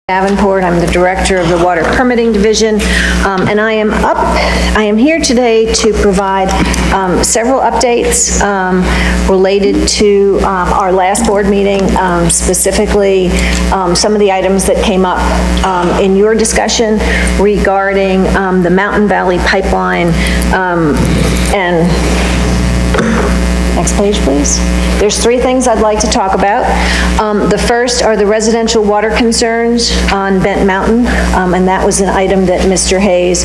Davenport. I'm the director of the Water Permitting Division, and I am here today to provide several updates related to our last board meeting, specifically some of the items that came up in your discussion regarding the Mountain Valley Pipeline and next page, please. There's three things I'd like to talk about. The first are the residential water concerns on Bent Mountain, and that was an item that Mr. Hayes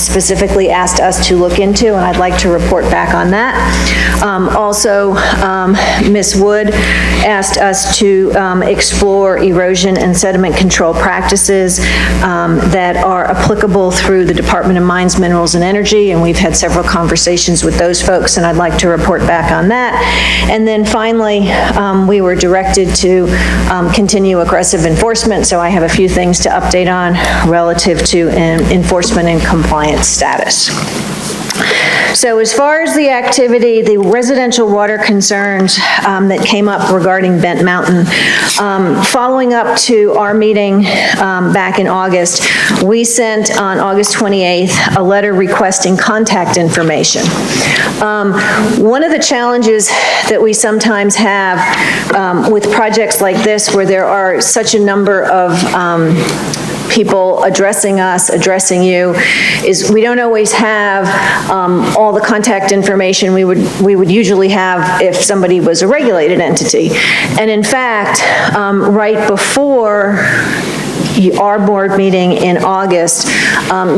specifically asked us to look into, and I'd like to report back on that. Also, Ms. Wood asked us to explore erosion and sediment control practices that are applicable through the Department of Mines, Minerals, and Energy, and we've had several conversations with those folks, and I'd like to report back on that. And then finally, we were directed to continue aggressive enforcement, so I have a few things to update on relative to enforcement and compliance status. So as far as the activity, the residential water concerns that came up regarding Bent Mountain, following up to our meeting back in August, we sent on August 28th a letter requesting contact information. One of the challenges that we sometimes have with projects like this, where there are such a number of people addressing us, addressing you, is we don't always have all the contact information we would usually have if somebody was a regulated entity. And in fact, right before our board meeting in August,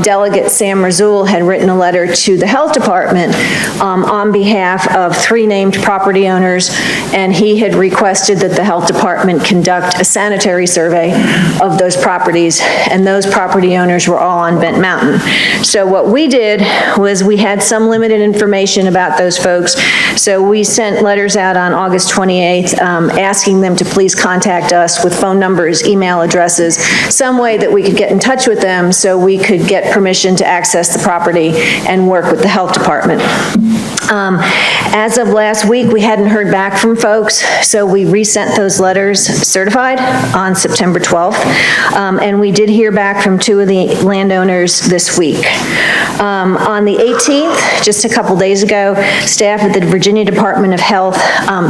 Delegate Sam Razul had written a letter to the Health Department on behalf of 3 named property owners, and he had requested that the Health Department conduct a sanitary survey of those properties, and those property owners were all on Bent Mountain. So what we did was we had some limited information about those folks, so we sent letters out on August 28th asking them to please contact us with phone numbers, email addresses, some way that we could get in touch with them so we could get permission to access the property and work with the Health Department. As of last week, we hadn't heard back from folks, so we resent those letters certified on September 12th, and we did hear back from 2 of the landowners this week. On the 18th, just a couple days ago, staff at the Virginia Department of Health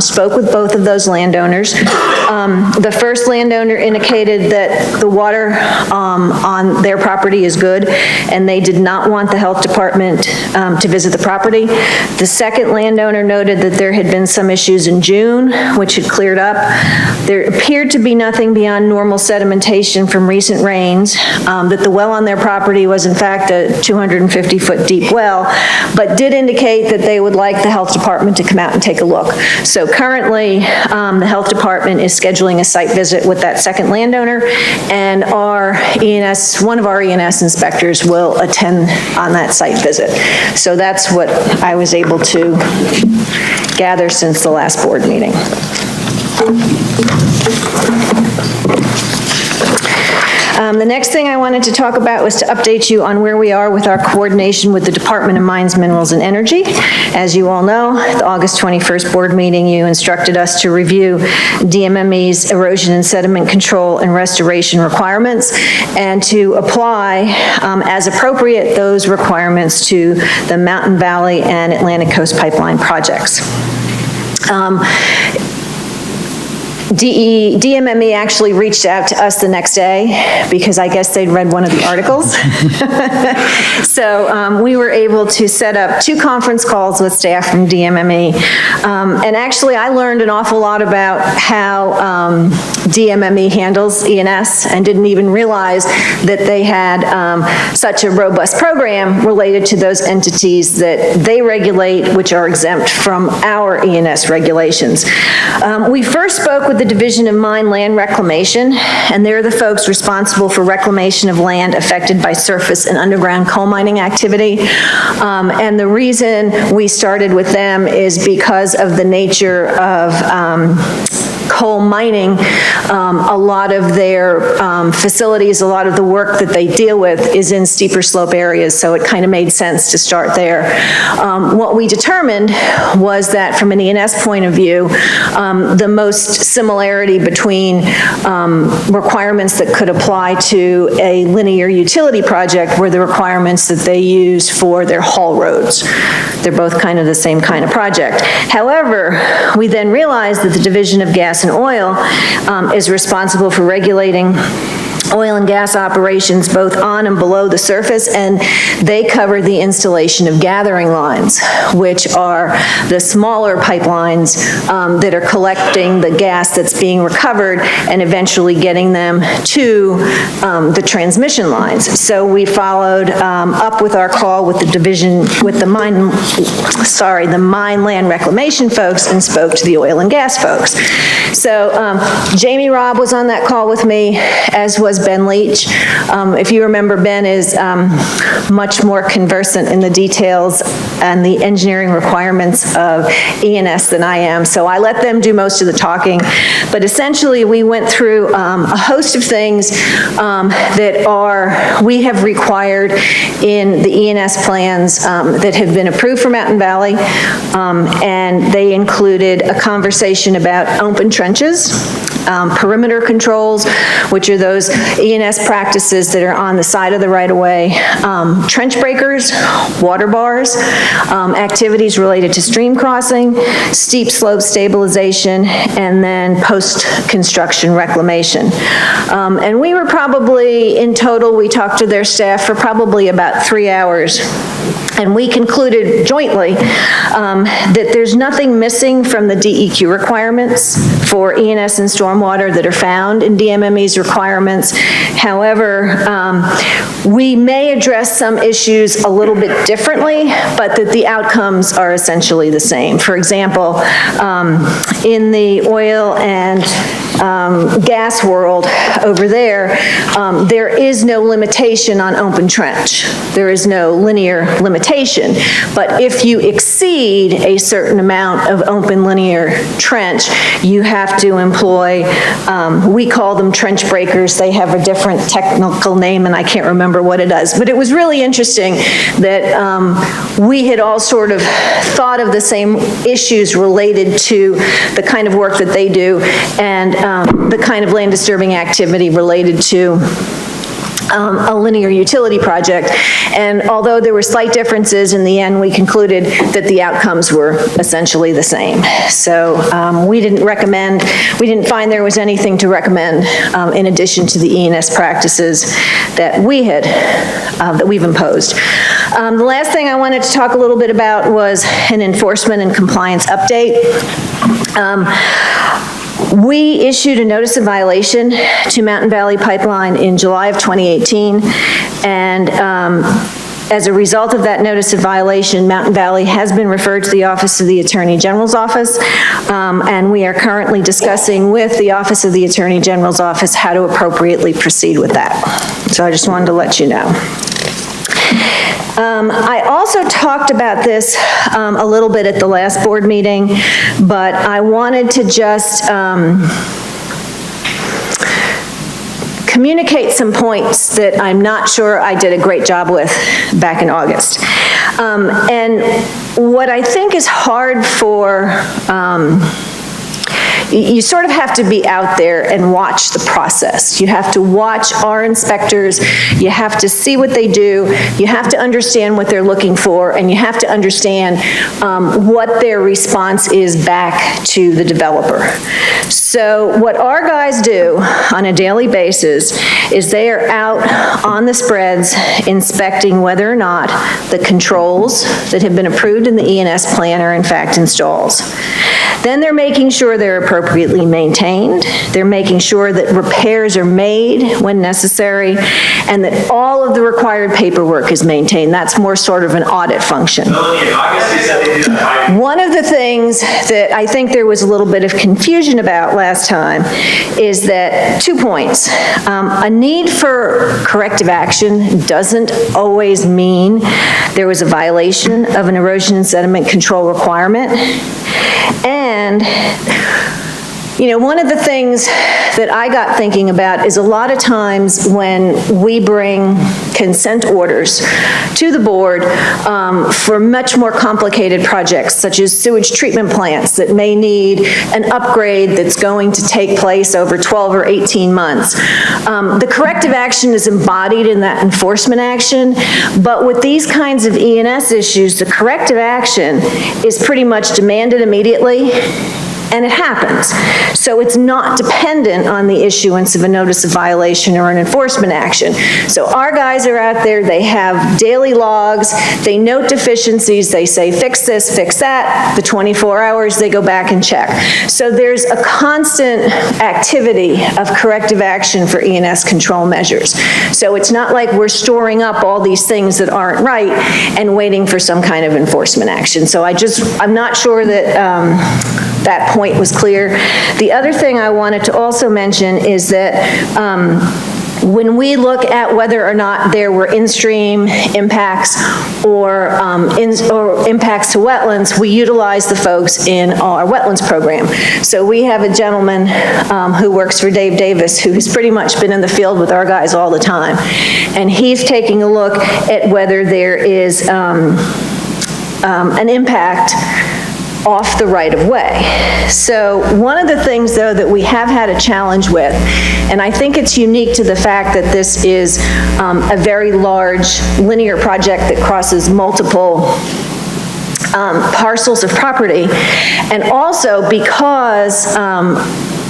spoke with both of those landowners. The first landowner indicated that the water on their property is good, and they did not want the Health Department to visit the property. The second landowner noted that there had been some issues in June, which had cleared up. There appeared to be nothing beyond normal sedimentation from recent rains, that the well on their property was in fact a 250-foot deep well, but did indicate that they would like the Health Department to come out and take a look. So currently, the Health Department is scheduling a site visit with that second landowner, and our ENS, one of our ENS inspectors will attend on that site visit. So that's what I was able to gather since the last board meeting. The next thing I wanted to talk about was to update you on where we are with our coordination with the Department of Mines, Minerals, and Energy. As you all know, at the August 21st board meeting, you instructed us to review DMME's erosion and sediment control and restoration requirements and to apply, as appropriate, those requirements to the Mountain Valley and Atlantic Coast Pipeline projects. DMME actually reached out to us the next day because I guess they'd read one of the articles. So we were able to set up 2 conference calls with staff from DMME. And actually I learned an awful lot about how DMME handles ENS and didn't even realize that they had such a robust program related to those entities that they regulate, which are exempt from our ENS regulations. We first spoke with the Division of Mine Land Reclamation, and they're the folks responsible for reclamation of land affected by surface and underground coal mining activity. And the reason we started with them is because of the nature of coal mining, a lot of their facilities, a lot of the work that they deal with is in steeper slope areas, so it kind of made sense to start there. What we determined was that from an E&S point of view, the most similarity between requirements that could apply to a linear utility project were the requirements that they use for their haul roads. They're both kind of the same kind of project. However, we then realized that the Division of Gas and Oil is responsible for regulating oil and gas operations both on and below the surface, and they cover the installation of gathering lines, which are the smaller pipelines that are collecting the gas that's being recovered and eventually getting them to the transmission lines. So we followed up with our call with the division, with the mine land reclamation folks, and spoke to the oil and gas folks. So Jamie Robb was on that call with me, as was Ben Leach. If you remember, Ben is much more conversant in the details and the engineering requirements of E&S than I am, so I let them do most of the talking. But essentially, we went through a host of things that we have required in the E&S plans that have been approved for Mountain Valley, and they included a conversation about open trenches, perimeter controls, which are those E&S practices that are on the side of the right-of-way, trench breakers, water bars, activities related to stream crossing, steep slope stabilization, and then post-construction reclamation. And we were probably, in total, we talked to their staff for probably about 3 hours. And we concluded jointly that there's nothing missing from the DEQ requirements for E&S and stormwater that are found in DMME's requirements. However, we may address some issues a little bit differently, but that the outcomes are essentially the same. For example, in the oil and gas world over there, there is no limitation on open trench. There is no linear limitation, but if you exceed a certain amount of open linear trench, you have to employ, we call them trench breakers. They have a different technical name and I can't remember what it is, but it was really interesting that we had all sort of thought of the same issues related to the kind of work that they do and the kind of land disturbing activity related to a linear utility project. And although there were slight differences, in the end we concluded that the outcomes were essentially the same. So we didn't find there was anything to recommend in addition to the E&S practices that we've imposed. The last thing I wanted to talk a little bit about was an enforcement and compliance update. We issued a notice of violation to Mountain Valley Pipeline in July of 2018, and as a result of that notice of violation, Mountain Valley has been referred to the Office of the Attorney General's Office, and we are currently discussing with the Office of the Attorney General's Office how to appropriately proceed with that. So I just wanted to let you know. I also talked about this a little bit at the last board meeting, but I wanted to just communicate some points that I'm not sure I did a great job with back in August. And what I think is hard for you sort of have to be out there and watch the process. You have to watch our inspectors, you have to see what they do, you have to understand what they're looking for, and you have to understand what their response is back to the developer. So what our guys do on a daily basis is they are out on the spreads inspecting whether or not the controls that have been approved in the E&S plan are in fact installed. Then they're making sure they're appropriately maintained. They're making sure that repairs are made when necessary and that all of the required paperwork is maintained. That's more sort of an audit function. One of the things that I think there was a little bit of confusion about last time is that 2 points. A need for corrective action doesn't always mean there was a violation of an erosion and sediment control requirement. And You know, one of the things that I got thinking about is a lot of times when we bring consent orders to the board for much more complicated projects, such as sewage treatment plants that may need an upgrade that's going to take place over 12 or 18 months. The corrective action is embodied in that enforcement action, but with these kinds of E&S issues, the corrective action is pretty much demanded immediately, and it happens. So it's not dependent on the issuance of a notice of violation or an enforcement action. So our guys are out there, they have daily logs, they note deficiencies, they say fix this, fix that, the 24 hours they go back and check. So there's a constant activity of corrective action for E&S control measures. So it's not like we're storing up all these things that aren't right and waiting for some kind of enforcement action. So I'm not sure that that point was clear. The other thing I wanted to also mention is that when we look at whether or not there were in-stream impacts or impacts to wetlands, we utilize the folks in our wetlands program. So we have a gentleman who works for Dave Davis, who has pretty much been in the field with our guys all the time. And he's taking a look at whether there is an impact off the right-of-way. So one of the things, though, that we have had a challenge with, and I think it's unique to the fact that this is a very large linear project that crosses multiple parcels of property, and also because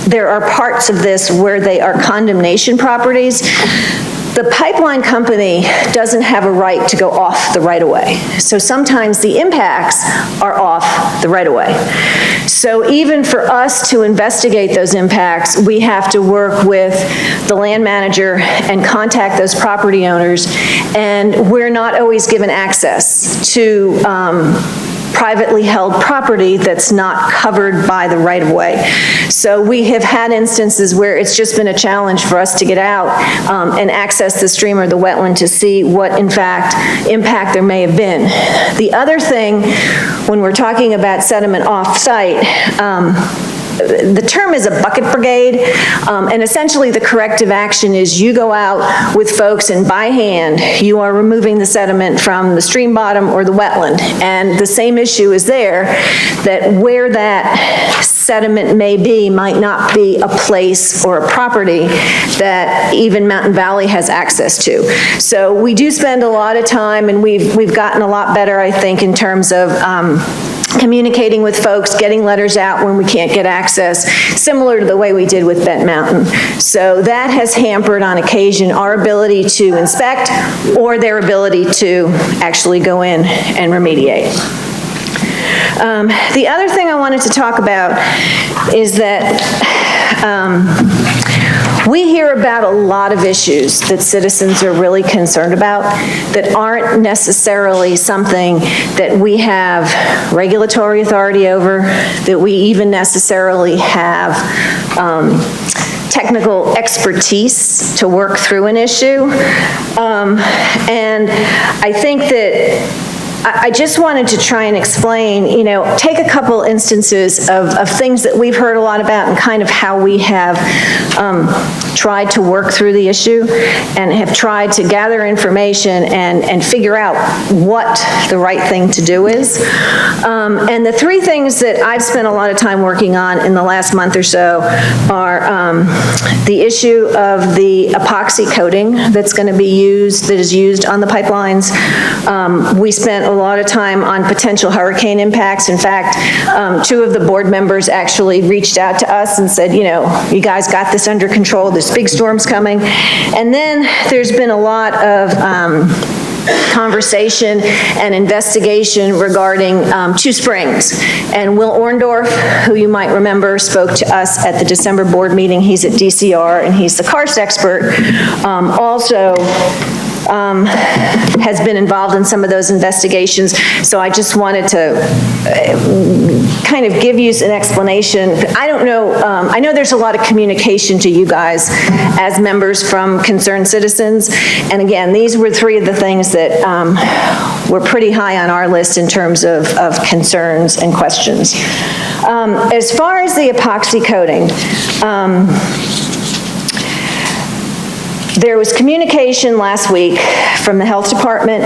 there are parts of this where they are condemnation properties, the pipeline company doesn't have a right to go off the right-of-way. So sometimes the impacts are off the right-of-way. So even for us to investigate those impacts, we have to work with the land manager and contact those property owners, and we're not always given access to privately held property that's not covered by the right-of-way. So we have had instances where it's just been a challenge for us to get out and access the stream or the wetland to see what, in fact, impact there may have been. The other thing, when we're talking about sediment off-site, the term is a bucket brigade, and essentially the corrective action is you go out with folks and by hand, you are removing the sediment from the stream bottom or the wetland. And the same issue is there, that where that sediment may be might not be a place or a property that even Mountain Valley has access to. So we do spend a lot of time, and we've gotten a lot better, I think, in terms of communicating with folks, getting letters out when we can't get access, similar to the way we did with Bent Mountain. So that has hampered on occasion our ability to inspect or their ability to actually go in and remediate. The other thing I wanted to talk about is that we hear about a lot of issues that citizens are really concerned about that aren't necessarily something that we have regulatory authority over, that we even necessarily have technical expertise to work through an issue. And I think that I just wanted to try and explain, you know, take a couple instances of things that we've heard a lot about and kind of how we have tried to work through the issue and have tried to gather information and figure out what the right thing to do is. And the three things that I've spent a lot of time working on in the last month or so are the issue of the epoxy coating that's going to be used, that is used on the pipelines. We spent a lot of time on potential hurricane impacts. In fact, two of the board members actually reached out to us and said, you know, you guys got this under control, there's big storms coming. And then there's been a lot of conversation and investigation regarding Two Springs. And Will Orndorff, who you might remember, spoke to us at the December board meeting. He's at DCR and he's the karst expert. Also has been involved in some of those investigations, so I just wanted to kind of give you an explanation. I don't know, I know there's a lot of communication to you guys as members from concerned citizens, and again, these were three of the things that were pretty high on our list in terms of concerns and questions. As far as the epoxy coating, there was communication last week from the health department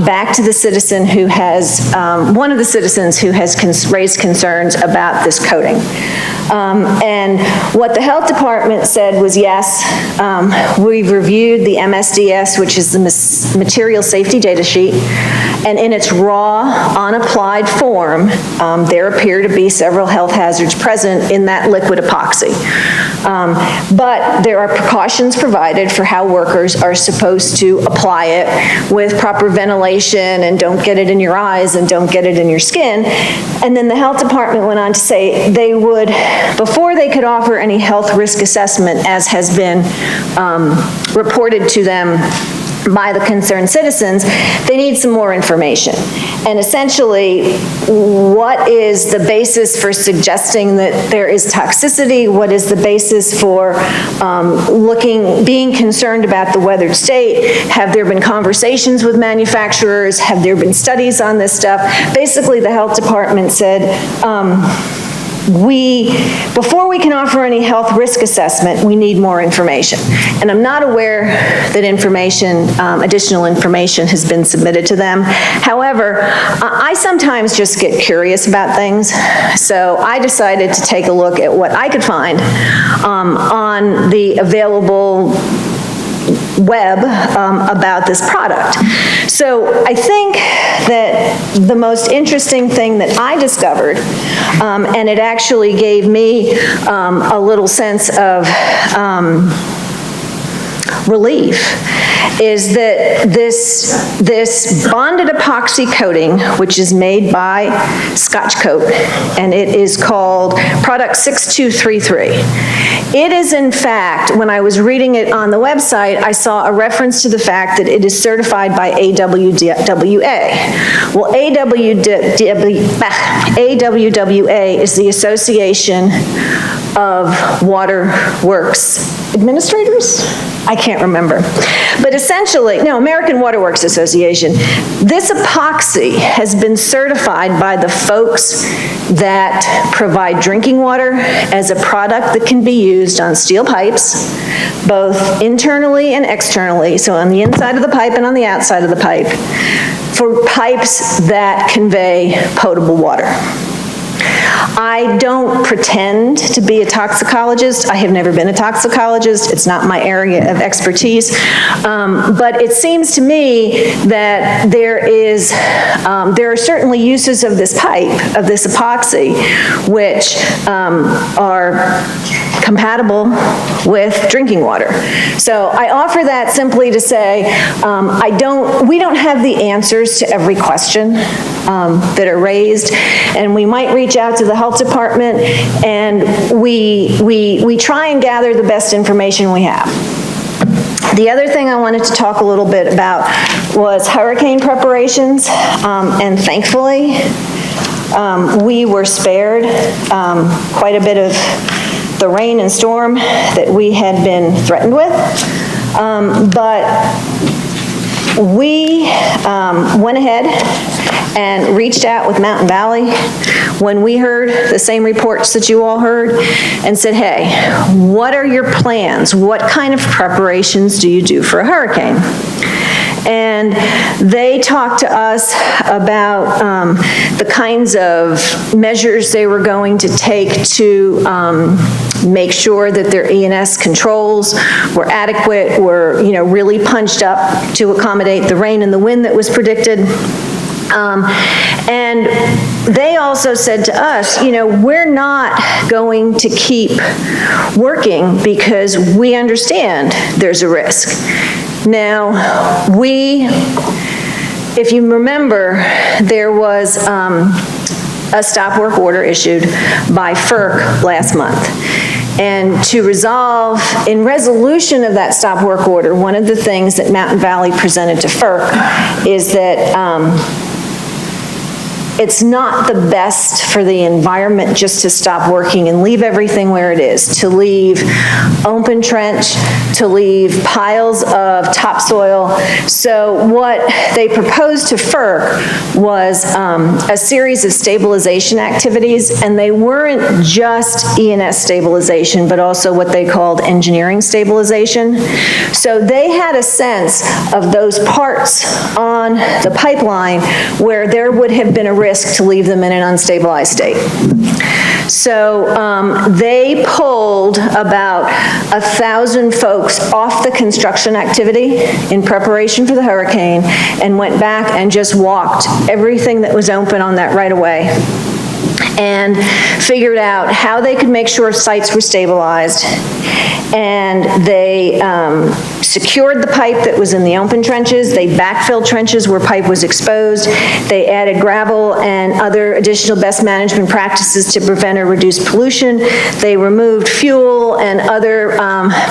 back to the citizen who has, one of the citizens who has raised concerns about this coating. And what the health department said was, yes, we've reviewed the MSDS, which is the material safety data sheet, and in its raw, unapplied form, there appear to be several health hazards present in that liquid epoxy. But there are precautions provided for how workers are supposed to apply it with proper ventilation, and don't get it in your eyes and don't get it in your skin. And then the health department went on to say they would, before they could offer any health risk assessment, as has been reported to them by the concerned citizens, they need some more information. And essentially, what is the basis for suggesting that there is toxicity? What is the basis for being concerned about the weathered state? Have there been conversations with manufacturers? Have there been studies on this stuff? Basically, the health department said, before we can offer any health risk assessment, we need more information. And I'm not aware that additional information has been submitted to them. However, I sometimes just get curious about things, so I decided to take a look at what I could find on the available web about this product. So I think that the most interesting thing that I discovered, and it actually gave me a little sense of relief, is that this bonded epoxy coating, which is made by Scotch Coat, and it is called product 6233. It is, in fact, when I was reading it on the website, I saw a reference to the fact that it is certified by AWWA. Well, AWWA is the Association of Water Works Administrators? I can't remember. But essentially, no, American Water Works Association. This epoxy has been certified by the folks that provide drinking water as a product that can be used on steel pipes, both internally and externally, so on the inside of the pipe and on the outside of the pipe, for pipes that convey potable water. I don't pretend to be a toxicologist. I have never been a toxicologist. It's not my area of expertise. But it seems to me that there are certainly uses of this pipe, of this epoxy, which are compatible with drinking water. So I offer that simply to say, we don't have the answers to every question that are raised, and we might reach out to the health department, and we try and gather the best information we have. The other thing I wanted to talk a little bit about was hurricane preparations, and thankfully, we were spared quite a bit of the rain and storm that we had been threatened with, but we went ahead and reached out with Mountain Valley when we heard the same reports that you all heard, and said, hey, what are your plans? What kind of preparations do you do for a hurricane? And they talked to us about the kinds of measures they were going to take to make sure that their E&S controls were adequate, were really punched up to accommodate the rain and the wind that was predicted. And they also said to us, we're not going to keep working because we understand there's a risk. Now, if you remember, there was a stop work order issued by FERC last month. And to resolve, in resolution of that stop work order, one of the things that Mountain Valley presented to FERC is that it's not the best for the environment just to stop working and leave everything where it is, to leave open trench, to leave piles of topsoil. So what they proposed to FERC was a series of stabilization activities, and they weren't just E&S stabilization, but also what they called engineering stabilization. So they had a sense of those parts on the pipeline where there would have been a risk to leave them in an unstabilized state. So they pulled about 1,000 folks off the construction activity in preparation for the hurricane and went back and just walked everything that was open on that right of way and figured out how they could make sure sites were stabilized. And they secured the pipe that was in the open trenches. They backfilled trenches where pipe was exposed. They added gravel and other additional best management practices to prevent or reduce pollution. They removed fuel and other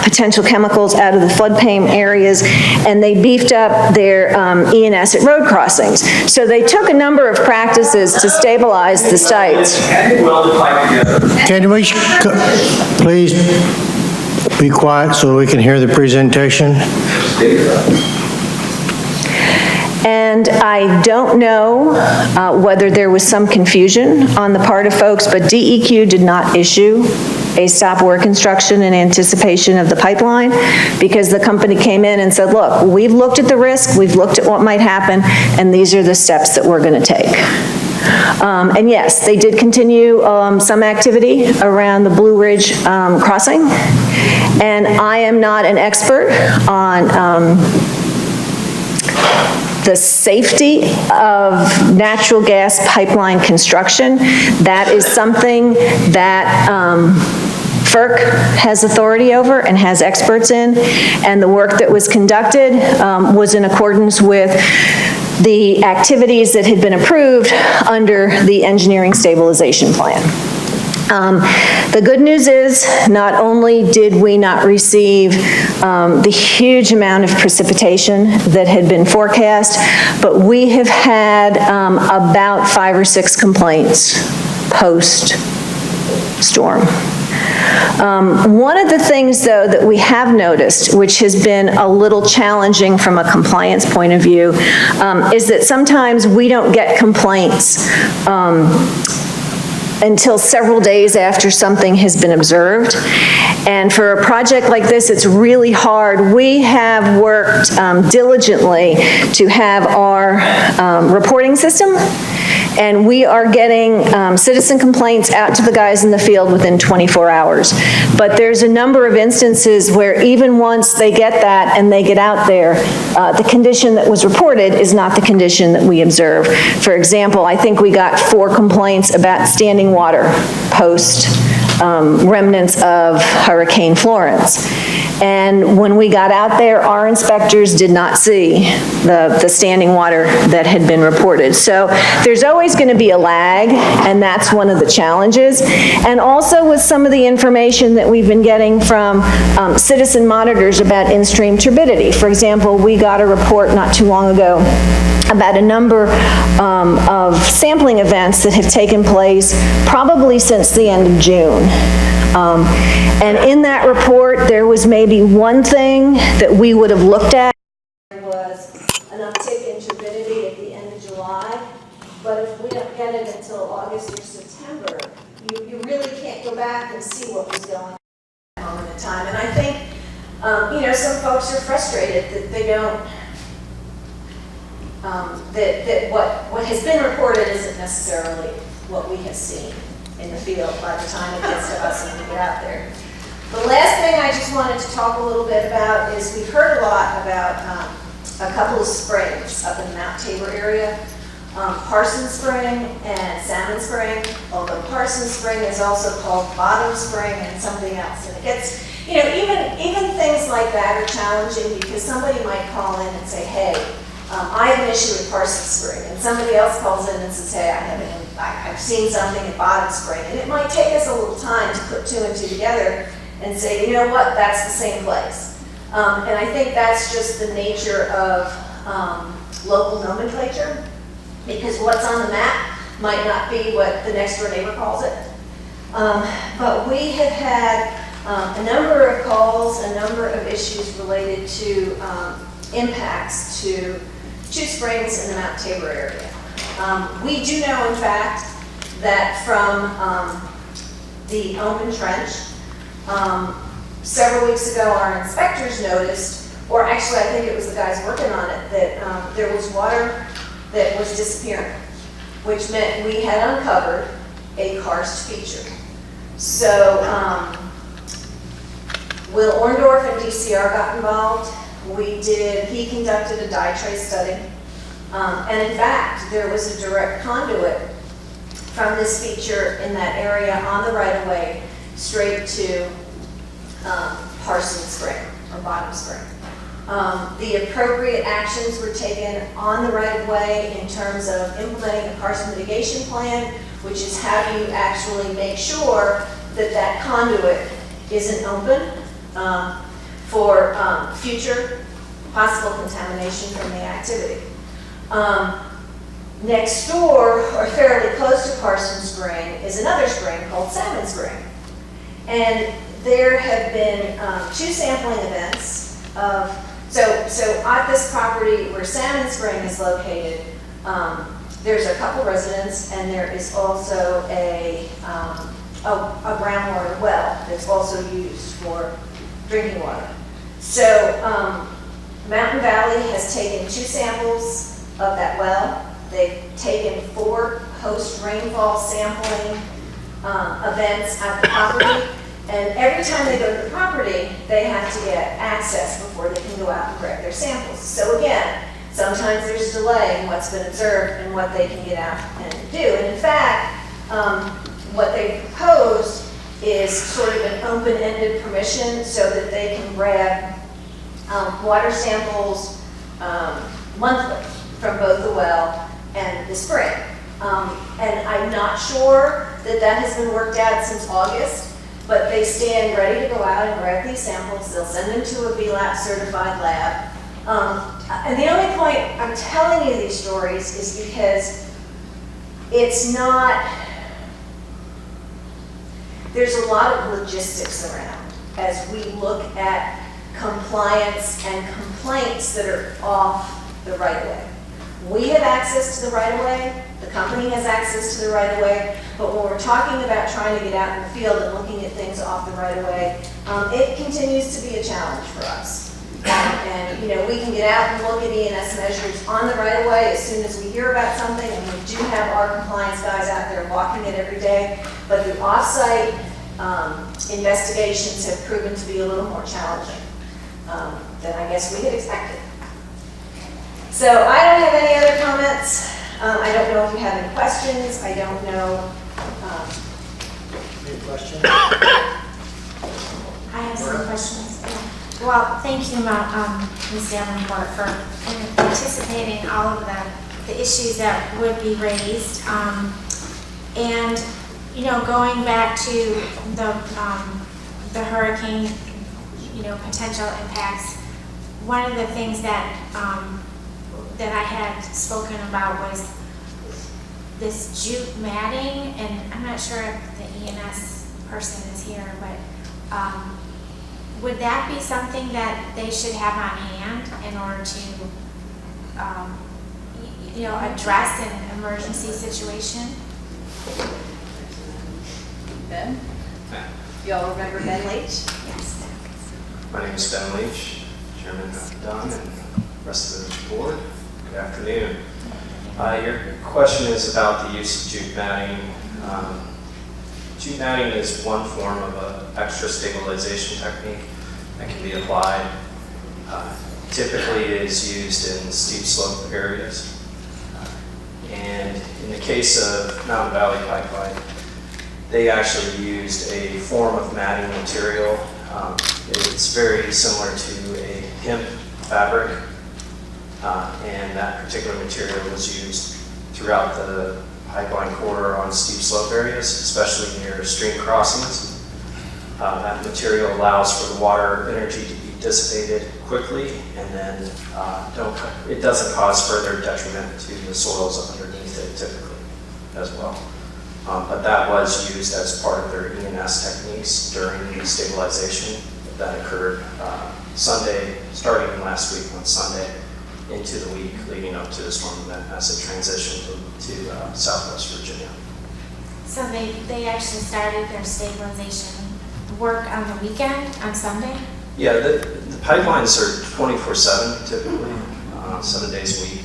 potential chemicals out of the floodplain areas, and they beefed up their E&S at road crossings. So they took a number of practices to stabilize the sites. Can we please be quiet so we can hear the presentation? And I don't know whether there was some confusion on the part of folks, but DEQ did not issue a stop work instruction in anticipation of the pipeline, because the company came in and said, look, we've looked at the risk, we've looked at what might happen, and these are the steps that we're going to take. And yes, they did continue some activity around the Blue Ridge crossing, and I am not an expert on the safety of natural gas pipeline construction. That is something that FERC has authority over and has experts in, and the work that was conducted was in accordance with the activities that had been approved under the engineering stabilization plan. The good news is, not only did we not receive the huge amount of precipitation that had been forecast, but we have had about 5 or 6 complaints post-storm. One of the things, though, that we have noticed, which has been a little challenging from a compliance point of view, is that sometimes we don't get complaints until several days after something has been observed. And for a project like this, it's really hard. We have worked diligently to have our reporting system, and we are getting citizen complaints out to the guys in the field within 24 hours. But there's a number of instances where even once they get that and they get out there, the condition that was reported is not the condition that we observe. For example, I think we got 4 complaints about standing water post remnants of Hurricane Florence. And when we got out there, our inspectors did not see the standing water that had been reported. So there's always going to be a lag, and that's one of the challenges. And also with some of the information that we've been getting from citizen monitors about in-stream turbidity. For example, we got a report not too long ago about a number of sampling events that have taken place probably since the end of June. And in that report, there was maybe one thing that we would have looked at. There was an uptick in turbidity at the end of July, but if we don't get it until August or September, you really can't go back and see what was going on at that moment in time. And I think, you know, some folks are frustrated that they don't, that what has been reported isn't necessarily what we have seen in the field by the time it gets to us and we get out there. The last thing I just wanted to talk a little bit about is we've heard a lot about a couple of springs up in the Mount Tabor area, Parsons Spring and Salmon Spring, although Parsons Spring is also called Bottom Spring and something else. And it gets, you know, even things like that are challenging because somebody might call in and say, hey, I have an issue with Parsons Spring, and somebody else calls in and says, hey, I've seen something at Bottom Spring, and it might take us a little time to put 2 and 2 together and say, you know what, that's the same place. And I think that's just the nature of local nomenclature, because what's on the map might not be what the next door neighbor calls it. But we have had a number of calls, a number of issues related to impacts to two springs in the Mount Tabor area. We do know, in fact, that from the open trench, several weeks ago our inspectors noticed, or actually I think it was the guys working on it, that there was water that was disappearing, which meant we had uncovered a karst feature. So Will Orndorff and DCR got involved. He conducted a dye trace study. And in fact, there was a direct conduit from this feature in that area on the right-of-way straight to Parsons Spring, or Bottom Spring. The appropriate actions were taken on the right-of-way in terms of implementing a karst mitigation plan, which is how do you actually make sure that that conduit isn't open for future possible contamination from the activity. Next door, or fairly close to Parsons Spring, is another spring called Salmon Spring. And there have been 2 sampling events of, so at this property where Salmon Spring is located, there's a couple residents, and there is also a groundwater well that's also used for drinking water. So Mountain Valley has taken 2 samples of that well. They've taken 4 post-rainfall sampling events at the property. And every time they go to the property, they have to get access before they can go out and grab their samples. So again, sometimes there's delay in what's been observed and what they can get out and do. And in fact, what they proposed is sort of an open-ended permission so that they can grab water samples monthly from both the well and the spring. And I'm not sure that has been worked out since August, but they stand ready to go out and grab these samples. They'll send them to a VLAP certified lab. And the only point I'm telling you these stories is because it's not, there's a lot of logistics around as we look at compliance and complaints that are off the right-of-way. We have access to the right-of-way, the company has access to the right-of-way, but when we're talking about trying to get out in the field and looking at things off the right-of-way, it continues to be a challenge for us. And you know, we can get out and look at E&S measures on the right-of-way as soon as we hear about something, and we do have our compliance guys out there walking it every day, but the off-site investigations have proven to be a little more challenging than I guess we had expected. So I don't have any other comments. I don't know if you have any questions. I don't know. Any questions? I have some questions. Well, thank you, Ms. Davenport, for anticipating all of the issues that would be raised. And, you know, going back to the hurricane, you know, potential impacts, one of the things that that I had spoken about was this jute matting, and I'm not sure if the E&S person is here, but would that be something that they should have on hand in order to, you know, address an emergency situation? Ben? Y'all remember Ben Leach? Yes. My name is Ben Leach, Chairman of Dunn and the rest of the board. Good afternoon. Your question is about the use of jute matting. Jute matting is one form of an extra stabilization technique that can be applied. Typically it is used in steep slope areas. And in the case of Mountain Valley Pipeline, they actually used a form of matting material. It's very similar to a hemp fabric. And that particular material was used throughout the pipeline corridor on steep slope areas, especially near stream crossings. That material allows for the water energy to be dissipated quickly, and then it doesn't cause further detriment to the soils underneath it typically as well. But that was used as part of their E&S techniques during the stabilization that occurred Sunday, starting last week on Sunday, into the week leading up to the storm event as it transitioned to Southwest Virginia. So they actually started their stabilization work on the weekend, on Sunday? Yeah, the pipelines are 24/7 typically, 7 days a week.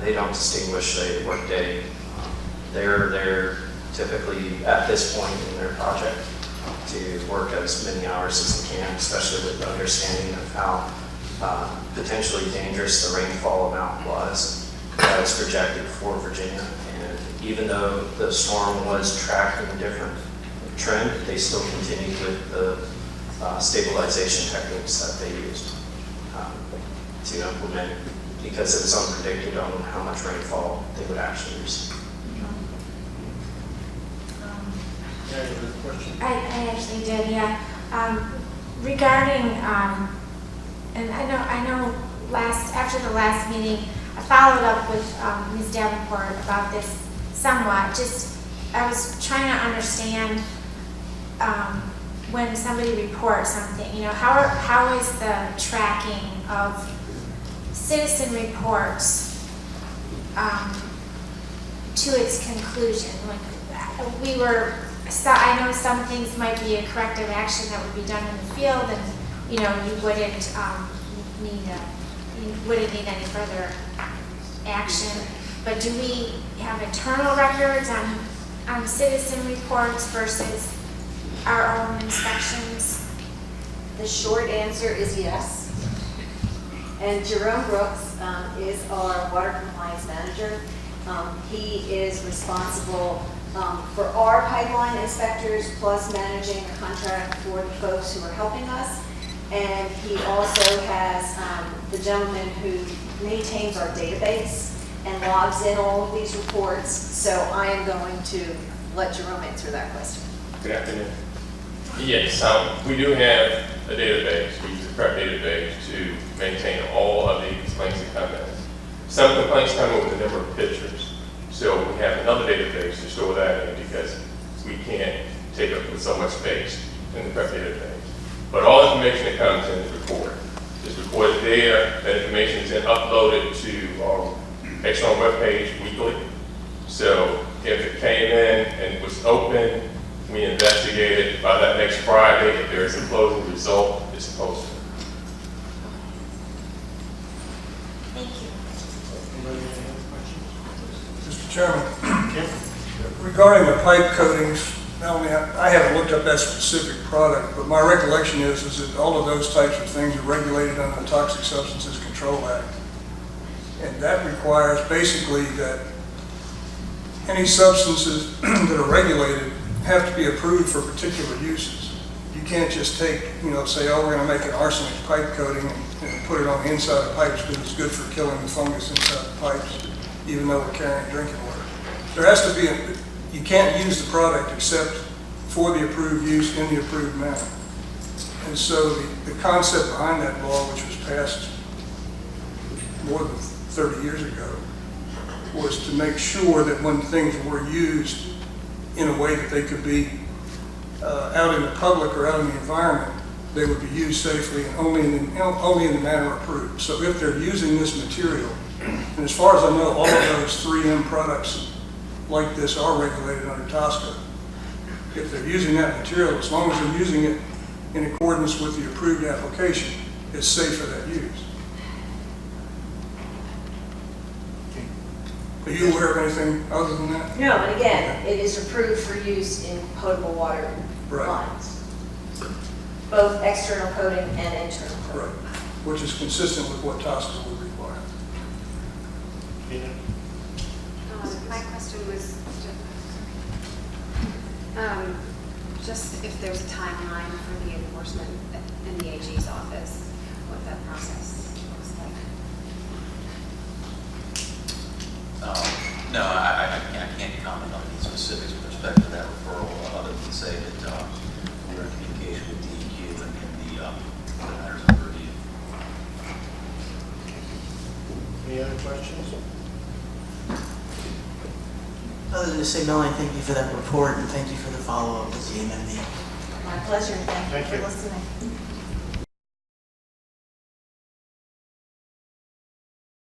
They don't distinguish a work day. They're typically at this point in their project to work as many hours as they can, especially with the understanding of how potentially dangerous the rainfall amount was that was projected for Virginia. And even though the storm was tracking a different trend, they still continued with the stabilization techniques that they used to implement, because it was unpredicted on how much rainfall they would actually receive. I actually did, yeah. Regarding, and I know after the last meeting, I followed up with Ms. Davenport about this somewhat. I was trying to understand when somebody reports something, how is the tracking of citizen reports to its conclusion? Like, I know some things might be a corrective action that would be done in the field, and you wouldn't need any further action. But do we have internal records on citizen reports versus our own inspections? The short answer is yes. And Jerome Brooks is our water compliance manager. He is responsible for our pipeline inspectors, plus managing a contract for the folks who are helping us. And he also has the gentleman who maintains our database and logs in all of these reports. So I am going to let Jerome answer that question. Good afternoon. Yes, we do have a database. We use a prep database to maintain all of the complaints that come in. Some complaints come in with a number of pictures. So we have another database to store that in, because we can't take up so much space in the prep database. But all information that comes in is recorded. It's recorded there. That information is then uploaded to our external webpage weekly. So if it came in and was open, we investigate it. By that next Friday, if there is a closing result, it's posted. Thank you. Mr. Chairman, regarding the pipe coatings, not only I haven't looked up that specific product, but my recollection is that all of those types of things are regulated under the Toxic Substances Control Act. And that requires basically that any substances that are regulated have to be approved for particular uses. You can't just take, say, oh, we're going to make an arsenic pipe coating and put it on the inside of pipes because it's good for killing the fungus inside the pipes, even though we're carrying drinking water. There has to be you can't use the product except for the approved use in the approved manner. And so the concept behind that law, which was passed more than 30 years ago, was to make sure that when things were used in a way that they could be out in the public or out in the environment, they would be used safely and only in the manner approved. So if they're using this material, and as far as I know, all of those 3M products like this are regulated under TSCA. If they're using that material, as long as they're using it in accordance with the approved application, it's safe for that use. Are you aware of anything other than that? No, and again, it is approved for use in potable water Right. lines, both external coating and internal coating. Right, which is consistent with what TSCA would require. My question was just if there's a timeline for the enforcement in the AG's office, what that process looks like. specifics with respect to that referral, other than say that we're in communication with DEQ and the matters under review. Any other questions? Other than to say, Melanie, thank you for that report, and thank you for the follow-up with the MMD. My pleasure, thank Thank you you. for listening.